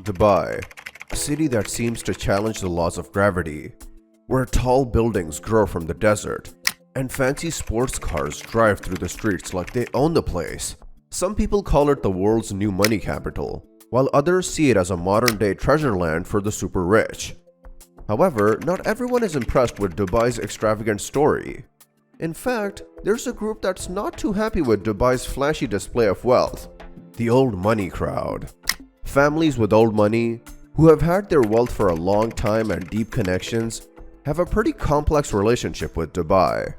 Dubai, a city that seems to challenge the laws of gravity, where tall buildings grow from the desert and fancy sports cars drive through the streets like they own the place. Some people call it the world's new money capital, while others see it as a modern-day treasure land for the super rich. However, not everyone is impressed with Dubai's extravagant story. In fact, there's a group that's not too happy with Dubai's flashy display of wealth: the old money crowd. Families with old money, who have had their wealth for a long time and deep connections, have a pretty complex relationship with Dubai.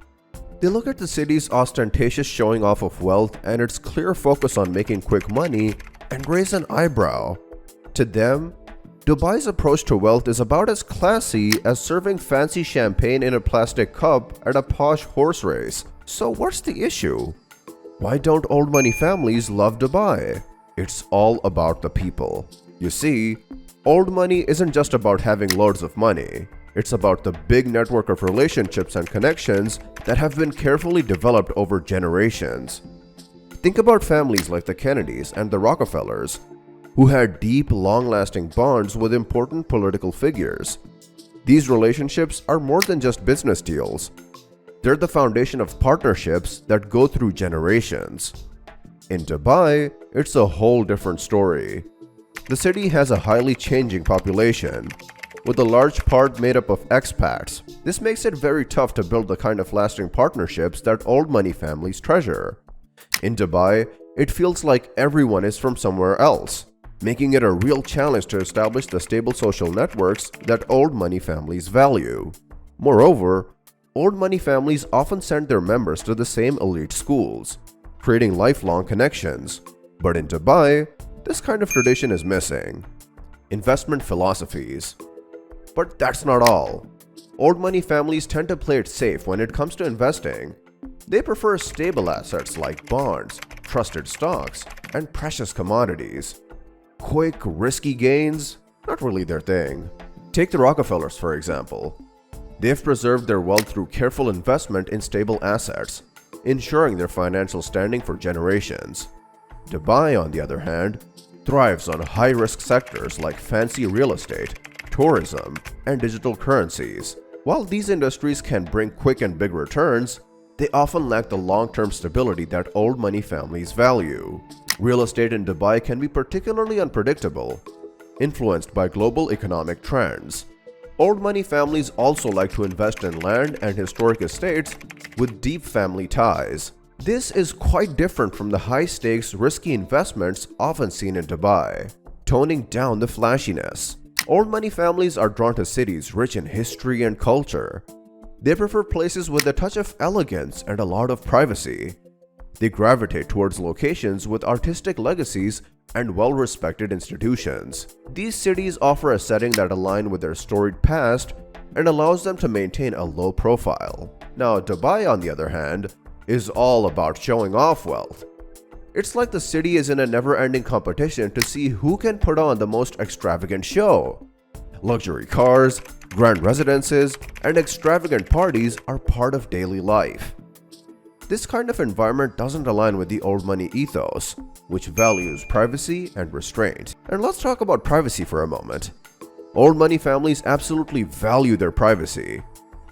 They look at the city's ostentatious showing off of wealth and its clear focus on making quick money and raise an eyebrow. To them, Dubai's approach to wealth is about as classy as serving fancy champagne in a plastic cup at a posh horse race. So what's the issue? Why don't old money families love Dubai? It's all about the people. You see, old money isn't just about having loads of money. It's about the big network of relationships and connections that have been carefully developed over generations. Think about families like the Kennedys and the Rockefellers, who had deep, long-lasting bonds with important political figures. These relationships are more than just business deals. They're the foundation of partnerships that go through generations. In Dubai, it's a whole different story. The city has a highly changing population, with a large part made up of expats. This makes it very tough to build the kind of lasting partnerships that old money families treasure. In Dubai, it feels like everyone is from somewhere else, making it a real challenge to establish the stable social networks that old money families value. Moreover, old money families often send their members to the same elite schools, creating lifelong connections. But in Dubai, this kind of tradition is missing. Investment philosophies. But that's not all. Old money families tend to play it safe when it comes to investing. They prefer stable assets like bonds, trusted stocks, and precious commodities. Quick, risky gains? Not really their thing. Take the Rockefellers, for example. They've preserved their wealth through careful investment in stable assets, ensuring their financial standing for generations. Dubai, on the other hand, thrives on high-risk sectors like fancy real estate, tourism, and digital currencies. While these industries can bring quick and big returns, they often lack the long-term stability that old money families value. Real estate in Dubai can be particularly unpredictable, influenced by global economic trends. Old money families also like to invest in land and historic estates with deep family ties. This is quite different from the high-stakes, risky investments often seen in Dubai, toning down the flashiness. Old money families are drawn to cities rich in history and culture. They prefer places with a touch of elegance and a lot of privacy. They gravitate towards locations with artistic legacies and well-respected institutions. These cities offer a setting that aligns with their storied past and allows them to maintain a low profile. Now, Dubai, on the other hand, is all about showing off wealth. It's like the city is in a never-ending competition to see who can put on the most extravagant show. Luxury cars, grand residences, and extravagant parties are part of daily life. This kind of environment doesn't align with the old money ethos, which values privacy and restraint. And let's talk about privacy for a moment. Old money families absolutely value their privacy.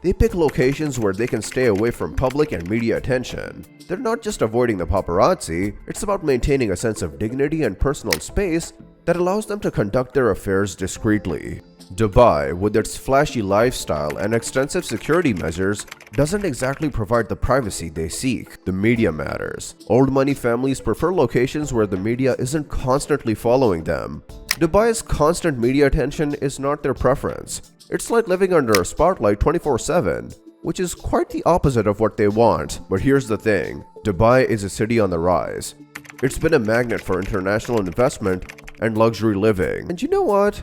They pick locations where they can stay away from public and media attention. They're not just avoiding the paparazzi, it's about maintaining a sense of dignity and personal space that allows them to conduct their affairs discreetly. Dubai, with its flashy lifestyle and extensive security measures, doesn't exactly provide the privacy they seek. The media matters. Old money families prefer locations where the media isn't constantly following them. Dubai's constant media attention is not their preference. It's like living under a spotlight 24/7, which is quite the opposite of what they want. But here's the thing, Dubai is a city on the rise. It's been a magnet for international investment and luxury living. And you know what?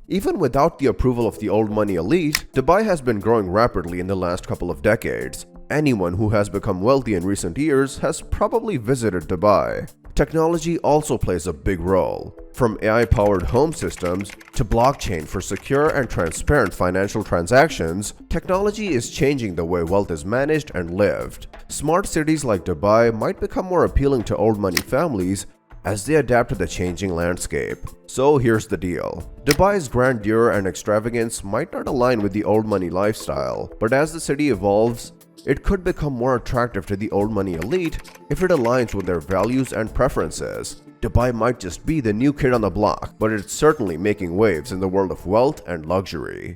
Even without the approval of the old money elite, Dubai has been growing rapidly in the last couple of decades. Anyone who has become wealthy in recent years has probably visited Dubai. Technology also plays a big role. From AI-powered home systems to blockchain for secure and transparent financial transactions, technology is changing the way wealth is managed and lived. Smart cities like Dubai might become more appealing to old money families as they adapt to the changing landscape. So here's the deal. Dubai's grandeur and extravagance might not align with the old money lifestyle, but as the city evolves, it could become more attractive to the old money elite if it aligns with their values and preferences. Dubai might just be the new kid on the block, but it's certainly making waves in the world of wealth and luxury.